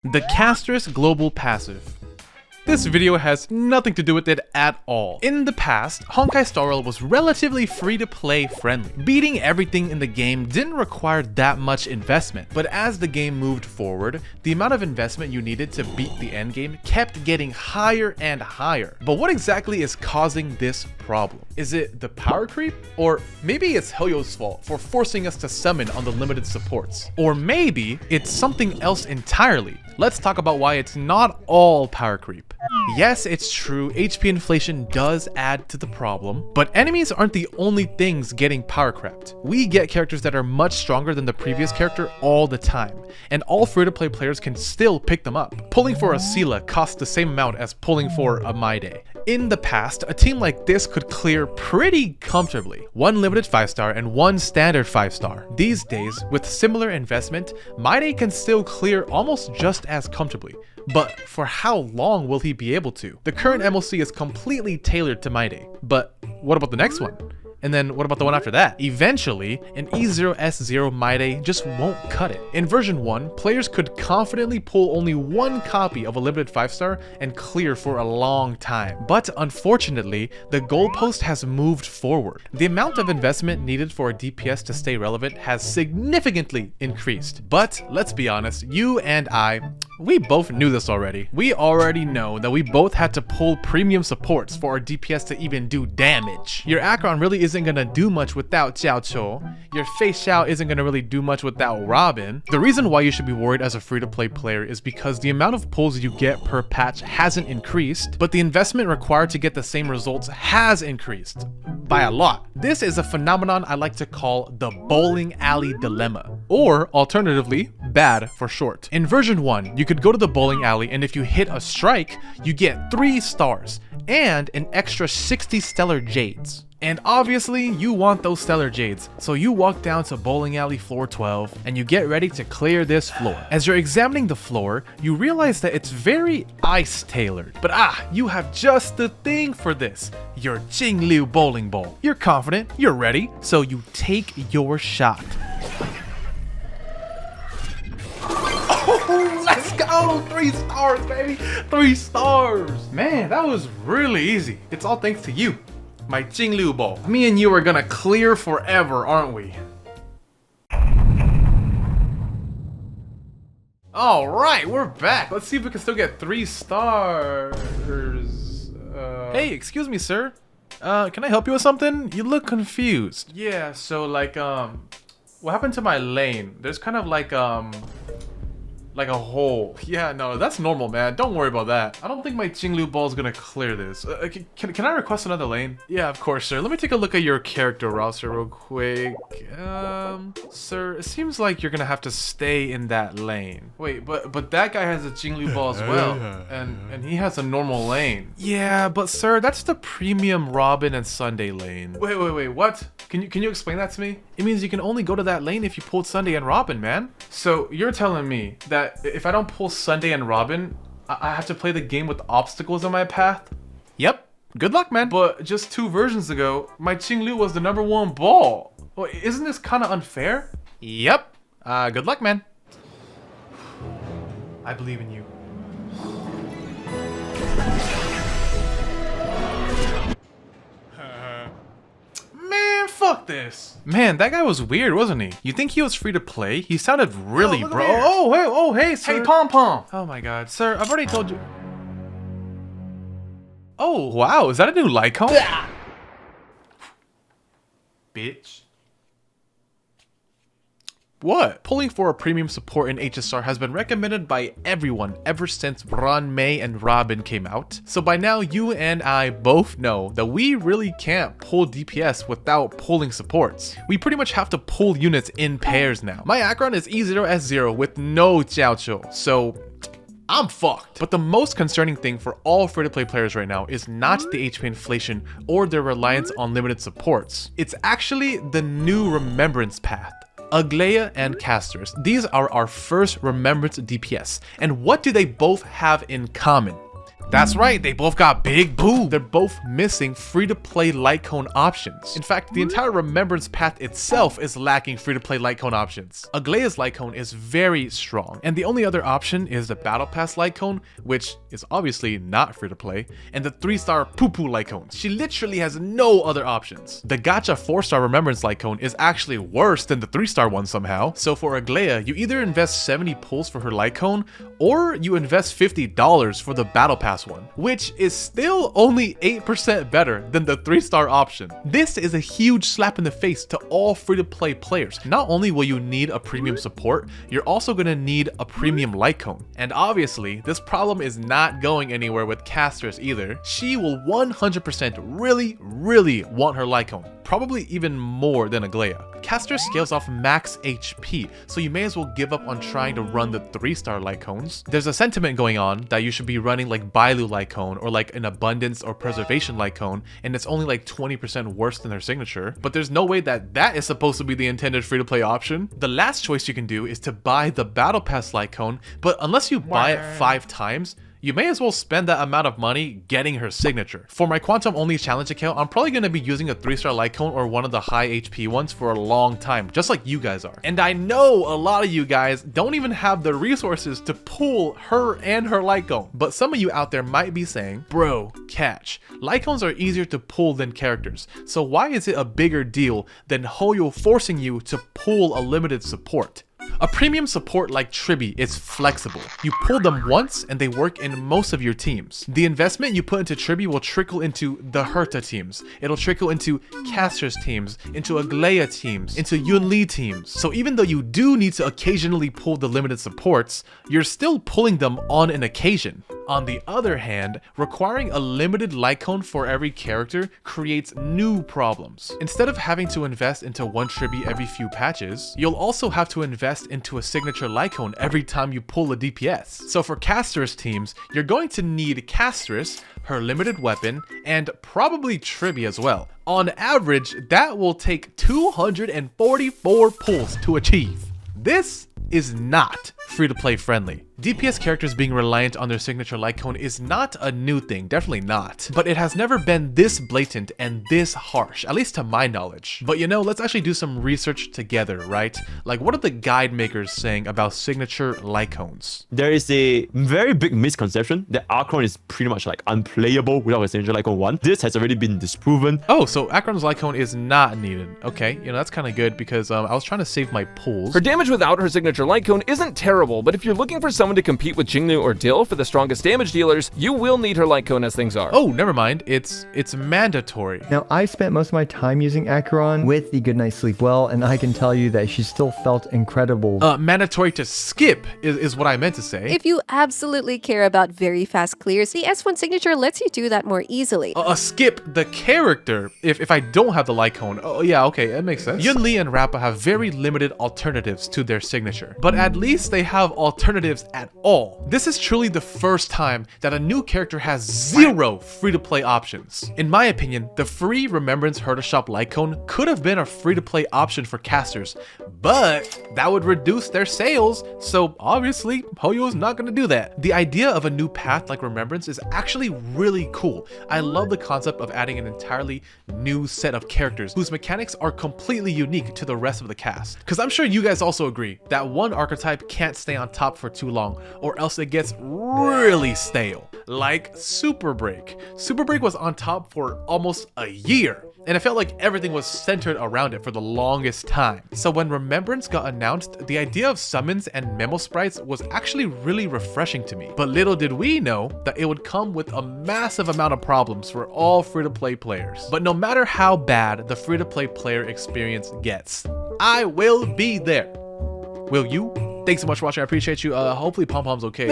The Caster's Global Passive. This video has nothing to do with it at all. In the past, Honkai Star Rail was relatively free-to-play friendly. Beating everything in the game didn't require that much investment, but as the game moved forward, the amount of investment you needed to beat the endgame kept getting higher and higher. But what exactly is causing this problem? Is it the power creep? Or maybe it's Hoyo's fault for forcing us to summon on the limited supports? Or maybe it's something else entirely. Let's talk about why it's not all power creep. Yes, it's true, HP inflation does add to the problem, but enemies aren't the only things getting power crept. We get characters that are much stronger than the previous character all the time, and all free-to-play players can still pick them up. Pulling for a Sela costs the same amount as pulling for a Maide. In the past, a team like this could clear pretty comfortably, one limited 5-star and one standard 5-star. These days, with similar investment, Maide can still clear almost just as comfortably. But for how long will he be able to? The current MLC is completely tailored to Maide, but what about the next one? And then what about the one after that? Eventually, an E0S0 Maide just won't cut it. In version 1, players could confidently pull only one copy of a limited 5-star and clear for a long time. But unfortunately, the goalpost has moved forward. The amount of investment needed for a DPS to stay relevant has significantly increased. But let's be honest, you and we both knew this already. We already know that we both had to pull premium supports for our DPS to even do damage. Your Acheron really isn't gonna do much without Xiao Cho. Your Fei Xiao isn't gonna really do much without Robin. The reason why you should be worried as a free-to-play player is because the amount of pulls you get per patch hasn't increased, but the investment required to get the same results has increased. By a lot. This is a phenomenon I like to call the bowling alley dilemma, or alternatively, BAD for short. In version 1, you could go to the bowling alley and if you hit a strike, you get 3 stars and an extra 60 stellar jades. And obviously, you want those stellar jades, so you walk down to bowling alley floor 12 and you get ready to clear this floor. As you're examining the floor, you realize that it's very ice tailored. But you have just the thing for this, your Jingliu bowling ball. You're confident, you're ready, so you take your shot. Oh, let's go! 3 stars, baby! 3 stars! Man, that was really easy. It's all thanks to you. My Jingliu ball. Me and you are gonna clear forever, aren't we? Alright, we're back. Let's see if we can still get 3 stars. Hey, excuse me, sir. Can I help you with something? You look confused. Yeah, so like, what happened to my lane? There's kind of like a hole. Yeah, no, that's normal, man. Don't worry about that. I don't think my Jingliu ball is gonna clear this. Can I request another lane? Yeah, of course, sir. Let me take a look at your character roster real quick. Sir, it seems like you're gonna have to stay in that lane. Wait, but that guy has a Jingliu ball as well, and he has a normal lane. Yeah, but sir, that's the premium Robin and Sunday lane. Wait, what? Can you explain that to me? It means you can only go to that lane if you pulled Sunday and Robin, man. So you're telling me that if I don't pull Sunday and Robin, I have to play the game with obstacles on my path? Yep. Good luck, man. But just 2 versions ago, my Jingliu was the #1 ball. Well, isn't this kind of unfair? Yep. Good luck, man. I believe in you. Man, fuck this. Man, that guy was weird, wasn't he? You think he was free to play? He sounded really bro. Oh, hey, sir. Hey, Pom Pom. Oh my god, sir, I've already told you. Oh, wow, is that a new Lycon? Bitch. What? Pulling for a premium support in HSR has been recommended by everyone ever since Ron, May, and Robin came out. So by now, you and I both know that we really can't pull DPS without pulling supports. We pretty much have to pull units in pairs now. My Acheron is E0S0 with no Xiao Cho, so I'm fucked. But the most concerning thing for all free-to-play players right now is not the HP inflation or their reliance on limited supports. It's actually the new Remembrance path. Aglaia and Casters. These are our first Remembrance DPS. And what do they both have in common? That's right, they both got big boobs. They're both missing free-to-play light cone options. In fact, the entire Remembrance path itself is lacking free-to-play light cone options. Aglaea's light cone is very strong, and the only other option is the Battle Pass light cone, which is obviously not free-to-play, and the 3-star poo-poo light cone. She literally has no other options. The gacha 4-star Remembrance light cone is actually worse than the 3-star one somehow. So for Aglaea, you either invest 70 pulls for her light cone, or you invest $50 for the Battle Pass one, which is still only 8% better than the 3-star option. This is a huge slap in the face to all free-to-play players. Not only will you need a premium support, you're also going to need a premium light cone. And obviously, this problem is not going anywhere with Castress either. She will 100% really want her light cone, probably even more than Aglaea. Castress scales off max HP, so you may as well give up on trying to run the 3-star light cones. There's a sentiment going on that you should be running like Bailu light cone or like an Abundance or Preservation light cone, and it's only like 20% worse than their signature, but there's no way that that is supposed to be the intended free-to-play option. The last choice you can do is to buy the Battle Pass light cone, but unless you buy it 5 times, you may as well spend that amount of money getting her signature. For my Quantum Only Challenge account, I'm probably going to be using a 3-star light cone or one of the high HP ones for a long time, just like you guys are. And I know a lot of you guys don't even have the resources to pull her and her light cone. But some of you out there might be saying, bro, catch. Light cones are easier to pull than characters, so why is it a bigger deal than Hoyo forcing you to pull a limited support? A premium support like Tribi is flexible. You pull them once and they work in most of your teams. The investment you put into Tribi will trickle into the Herta teams. It'll trickle into Castress teams, into Aglaea teams, into Yunli teams. So even though you do need to occasionally pull the limited supports, you're still pulling them on an occasion. On the other hand, requiring a limited light cone for every character creates new problems. Instead of having to invest into one Tribi every few patches, you'll also have to invest into a signature light cone every time you pull a DPS. So for Castress teams, you're going to need Castress, her limited weapon, and probably Tribi as well. On average, that will take 244 pulls to achieve. This is not free-to-play friendly. DPS characters being reliant on their signature light cone is not a new thing, definitely not. But it has never been this blatant and this harsh, at least to my knowledge. But you know, let's actually do some research together, right? Like, what are the guide makers saying about signature light cones? There is a very big misconception that Akron is pretty much like unplayable without a signature light cone 1. This has already been disproven. Oh, so Akron's light cone is not needed. Okay, you know, that's kind of good because I was trying to save my pulls. Her damage without her signature light cone isn't terrible, but if you're looking for someone to compete with Qingnu or Dill for the strongest damage dealers, you will need her light cone as things are. Oh, never mind. It's mandatory. Now, I spent most of my time using Acheron with the Good Night Sleep Well, and I can tell you that she still felt incredible. Mandatory to skip is what I meant to say. If you absolutely care about very fast clears, the S1 signature lets you do that more easily. Skip the character if I don't have the light cone. Oh yeah, okay, that makes sense. Yunli and Rappa have very limited alternatives to their signature, but at least they have alternatives at all. This is truly the first time that a new character has 0 free-to-play options. In my opinion, the free Remembrance Herta Shop light cone could have been a free-to-play option for casters, but that would reduce their sales, so obviously Hoyo is not going to do that. The idea of a new path like Remembrance is actually really cool. I love the concept of adding an entirely new set of characters whose mechanics are completely unique to the rest of the cast. Because I'm sure you guys also agree that one archetype can't stay on top for too long, or else it gets really stale. Like Super Break. Super Break was on top for almost a year, and it felt like everything was centered around it for the longest time. So when Remembrance got announced, the idea of summons and memo sprites was actually really refreshing to me. But little did we know that it would come with a massive amount of problems for all free-to-play players. But no matter how bad the free-to-play player experience gets, I will be there. Will you? Thanks so much for watching. I appreciate you. Hopefully Pom Pom's okay.